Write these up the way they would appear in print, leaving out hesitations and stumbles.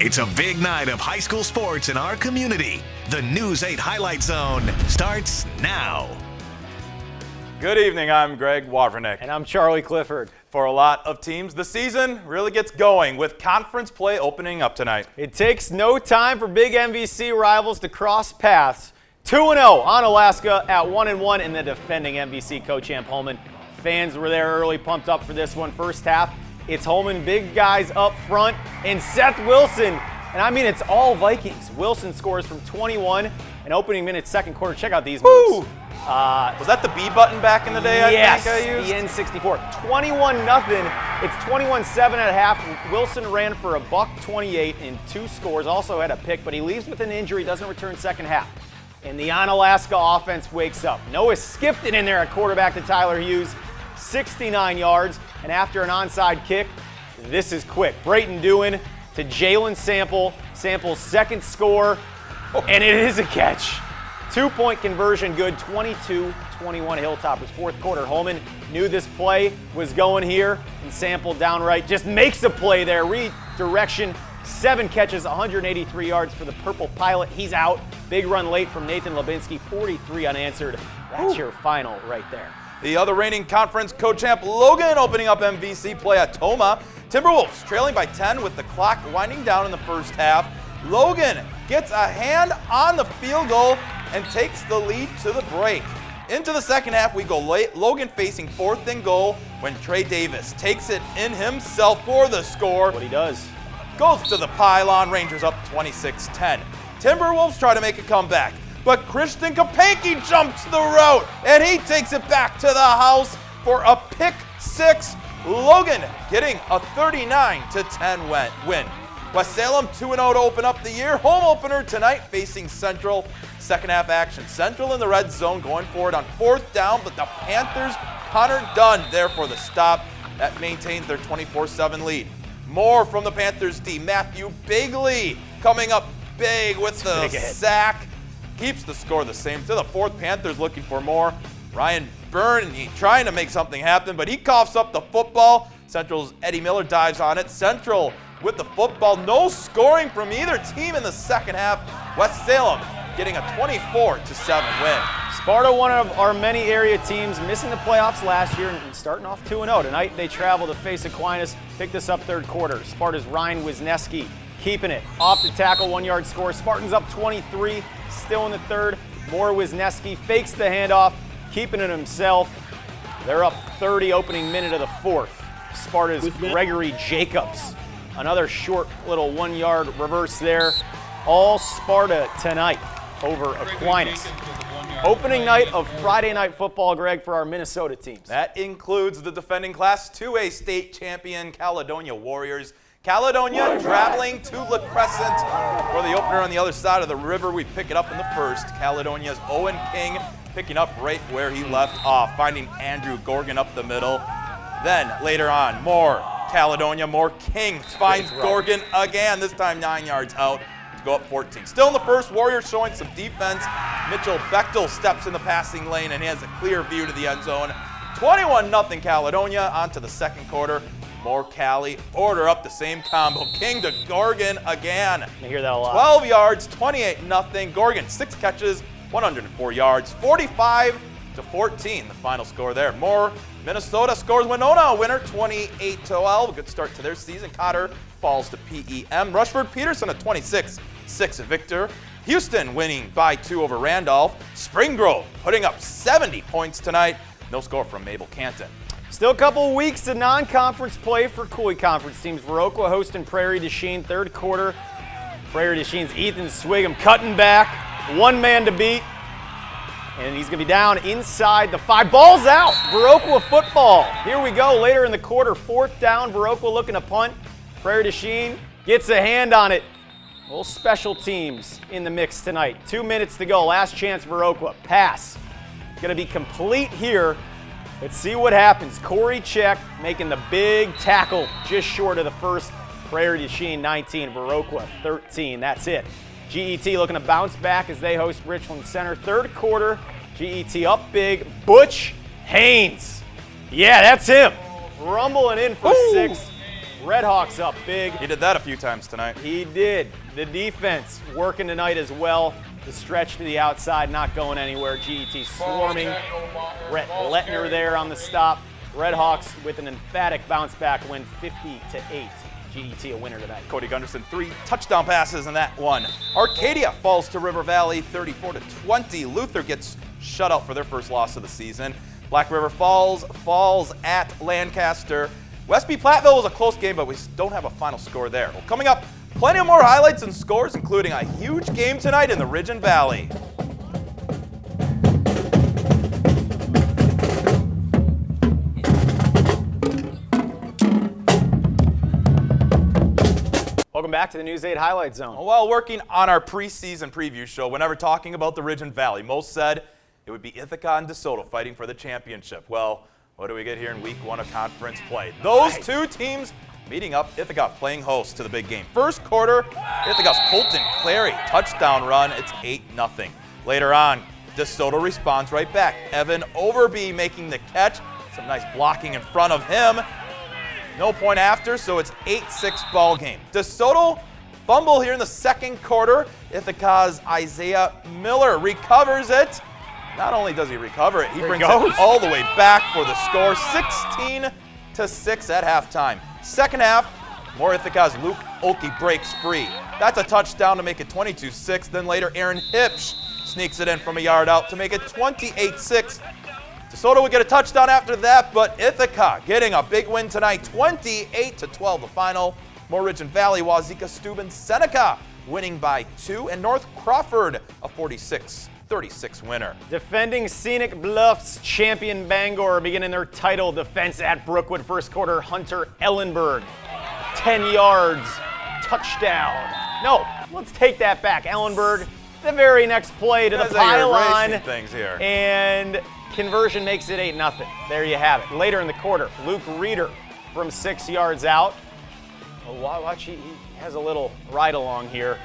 It's a big night of high school sports in our community. The News 8 Highlight Zone starts now. Good evening, I'm Greg Wawrnick. And I'm Charlie Clifford. For a lot of teams, the season really gets going with conference play opening up tonight. It takes no time for big MVC rivals to cross paths. 2-0 on Alaska at 1-1 in the defending MVC co-champ Holman. Fans were there early, pumped up for this one. First half, it's Holman big guys up front and Seth Wilson. And I mean, it's all Vikings. Wilson scores from 21 and opening minutes second quarter. Check out these moves. Was that the B button back in the day? Yes, I think I used? the N64. 21-0. It's 21-7 at half. Wilson ran for a $128 and 2 scores. Also had a pick, but he leaves with an injury. Doesn't return second half. And the Onalaska offense wakes up. Noah Skifton in there at quarterback to Tyler Hughes. 69 yards. And after an onside kick, this is quick. Brayton Dewin to Jalen Sample. Sample's second score, and it is a catch. 2-point conversion good, 22-21 Hilltoppers. Fourth quarter, Holman knew this play was going here, and Sample downright just makes a play there. Redirection, 7 catches, 183 yards for the Purple Pilot. He's out. Big run late from Nathan Labinski, 43 unanswered. That's your final right there. The other reigning conference co-champ Logan opening up MVC play at Toma. Timberwolves trailing by 10 with the clock winding down in the first half. Logan gets a hand on the field goal and takes the lead to the break. Into the second half we go late. Logan facing 4th and goal when Trey Davis takes it in himself for the score. What he does. Goes to the pylon, Rangers up 26-10. Timberwolves try to make a comeback, but Christian Kapanke jumps the route and he takes it back to the house for a pick 6. Logan getting a 39-10 win. West Salem 2-0 to open up the year. Home opener tonight facing Central. Second half action. Central in the red zone going forward on 4th down, but the Panthers, Connor Dunn there for the stop. That maintains their 24-7 lead. More from the Panthers D. Matthew Bigley coming up big with the sack. Keeps the score the same. To the 4th, Panthers looking for more. Ryan Byrne trying to make something happen, but he coughs up the football. Central's Eddie Miller dives on it. Central with the football. No scoring from either team in the second half. West Salem getting a 24-7 win. Sparta, one of our many area teams, missing the playoffs last year and starting off 2-0. Tonight they travel to face Aquinas. Pick this up third quarter. Sparta's Ryan Wisniewski keeping it. Off the tackle, 1-yard score. Spartans up 23, still in the third. More Wisniewski fakes the handoff, keeping it himself. They're up 30, opening minute of the fourth. Sparta's Gregory Jacobs. Another short little 1-yard reverse there. All Sparta tonight over Aquinas. Opening night of Friday Night Football, Greg, for our Minnesota teams. That includes the defending Class 2A state champion Caledonia Warriors. Caledonia traveling to La Crescent for the opener on the other side of the river. We pick it up in the first. Caledonia's Owen King picking up right where he left off, finding Andrew Gorgon up the middle. Then later on, more Caledonia, more King finds Gorgon again, this time 9 yards out to go up 14. Still in the first, Warriors showing some defense. Mitchell Bechtel steps in the passing lane and he has a clear view to the end zone. 21-0 Caledonia. On to the second quarter. More Cali. Order up the same combo. King to Gorgon again. I hear that a lot. 12 yards, 28-0. Gorgon, 6 catches, 104 yards, 45-14. The final score there. More Minnesota scores Winona a winner, 28-12. A good start to their season. Cotter falls to P-E-M. Rushford Peterson a 26-6 victor. Houston winning by 2 over Randolph. Spring Grove putting up 70 points tonight. No score from Mabel-Canton. Still a couple weeks of non-conference play for Cooley Conference teams. Viroqua hosting Prairie du Chien, third quarter. Prairie du Chien's Ethan Swigum cutting back, 1 man to beat. And he's going to be down inside the 5. Ball's out. Viroqua football. Here we go. Later in the quarter, 4th down. Viroqua looking to punt. Prairie du Chien gets a hand on it. A little special teams in the mix tonight. 2 minutes to go. Last chance, Viroqua. Pass. Going to be complete here. Let's see what happens. Corey Check making the big tackle just short of the first. Prairie du Chien 19, Viroqua 13. That's it. GET looking to bounce back as they host Richland Center. Third quarter, GET up big. Butch Haynes. Yeah, that's him. Rumbling in for 6. Redhawks up big. He did that a few times tonight. He did. The defense working tonight as well. The stretch to the outside, not going anywhere. GET swarming. Brett Lettner there on the stop. Redhawks with an emphatic bounce back win, 50-8. GET a winner tonight. Cody Gunderson, 3 touchdown passes in that one. Arcadia falls to River Valley, 34-20. Luther gets shut out for their first loss of the season. Black River falls at Lancaster. Westby Platteville was a close game, but we don't have a final score there. Well, coming up, plenty of more highlights and scores, including a huge game tonight in the Ridge and Valley. Welcome back to the News 8 Highlight Zone. While working on our preseason preview show, whenever talking about the Ridge and Valley, most said it would be Ithaca and DeSoto fighting for the championship. Well, what do we get here in week 1 of conference play? Those two teams meeting up, Ithaca playing host to the big game. First quarter, Ithaca's Colton Clary touchdown run. It's 8-0. Later on, DeSoto responds right back. Evan Overby making the catch. Some nice blocking in front of him. No point after, so it's 8-6 ball game. DeSoto fumble here in the second quarter. Ithaca's Isaiah Miller recovers it. Not only does he recover it, he brings it all the way back for the score, 16-6 at halftime. Second half, more Ithaca's Luke Olkey breaks free. That's a touchdown to make it 22-6. Then later, Aaron Hipsch sneaks it in from a yard out to make it 28-6. DeSoto would get a touchdown after that, but Ithaca getting a big win tonight, 28-12 the final. More Ridge and Valley, Wazika, Steuben, Seneca winning by 2, and North Crawford a 46-36 winner. Defending Scenic Bluffs champion Bangor beginning their title defense at Brookwood. First quarter, Hunter Ellenberg, 10 yards, touchdown. No, let's take that back. Ellenberg, the very next play to the pylon. Things here. And conversion makes it 8-0. There you have it. Later in the quarter, Luke Reeder from 6 yards out. Watch, he has a little ride along here.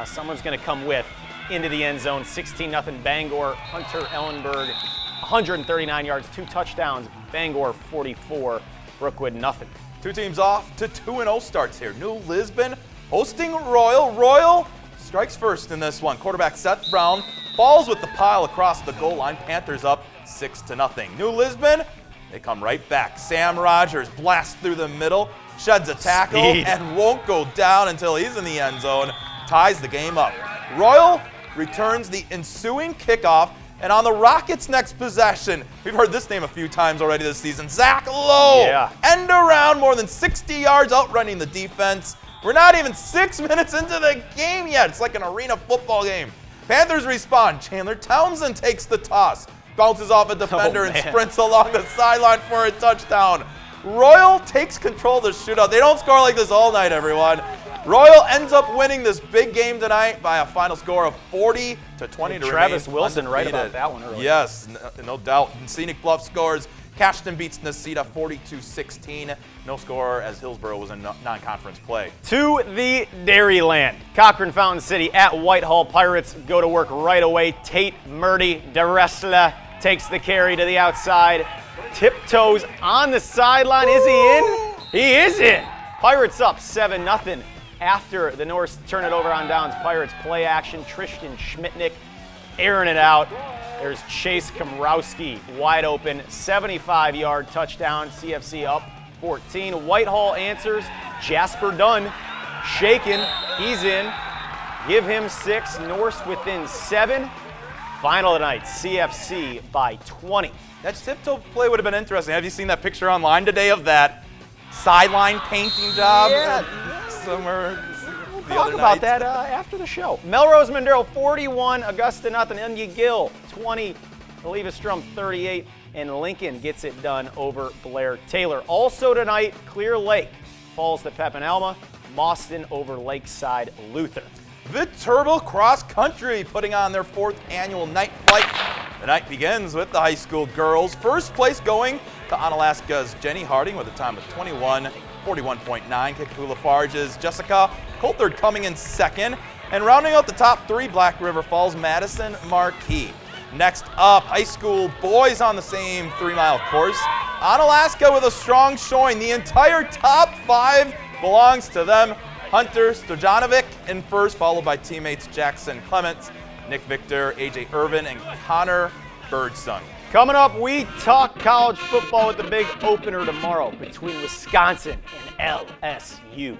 Someone's going to come with into the end zone. 16-0 Bangor. Hunter Ellenberg, 139 yards, 2 touchdowns. Bangor 44, Brookwood nothing. Two teams off to 2-0 starts here. New Lisbon hosting Royal. Royal strikes first in this one. Quarterback Seth Brown falls with the pile across the goal line. Panthers up 6-0. New Lisbon, they come right back. Sam Rogers blasts through the middle, sheds a tackle, and won't go down until he's in the end zone. Ties the game up. Royal returns the ensuing kickoff, and on the Rockets' next possession, we've heard this name a few times already this season, Zach Lowe. End around, more than 60 yards outrunning the defense. We're not even 6 minutes into the game yet. It's like an arena football game. Panthers respond. Chandler Townsend takes the toss, bounces off a defender and sprints along the sideline for a touchdown. Royal takes control of the shootout. They don't score like this all night, everyone. Royal ends up winning this big game tonight by a final score of 40-20 to Travis Wilson undefeated. right about that one earlier. Yes, no doubt. And Scenic Bluff scores. Cashton beats Necedah 42-16. No score as Hillsboro was in non-conference play. To the Dairyland. Cochrane Fountain City at Whitehall. Pirates go to work right away. Tate Murdy DeResla takes the carry to the outside. Tiptoes on the sideline. Is he in? He is in. Pirates up 7-0. After the Norse turn it over on downs, Pirates play action. Tristan Schmitnick airing it out. There's Chase Komrowski wide open, 75-yard touchdown. CFC up 14. Whitehall answers. Jasper Dunn shaken. He's in. Give him 6. Norse within 7. Final tonight, CFC by 20. That tiptoe play would have been interesting. Have you seen that picture online today of that sideline painting job? Yeah. Somewhere We'll talk about that after the show. Melrose Madero 41, Augusta nothing. Enya Gill 20, Levistrom 38, and Lincoln gets it done over Blair Taylor. Also tonight, Clear Lake falls to Pepinelma, Mauston over Lakeside Lutheran. Viterbo Cross Country putting on their 4th annual night flight. The night begins with the high school girls. First place going to Onalaska's Jenny Harding with a time of 41.9. Kickapoo Lafarge's Jessica Coulthard coming in second. And rounding out the top 3, Black River Falls Madison Marquis. Next up, high school boys on the same 3-mile course. Onalaska with a strong showing. The entire top 5 belongs to them. Hunter Stojanovic in first, followed by teammates Jackson Clements, Nick Victor, AJ Irvin, and Connor Birdsong. Coming up, we talk college football with the big opener tomorrow between Wisconsin and LSU.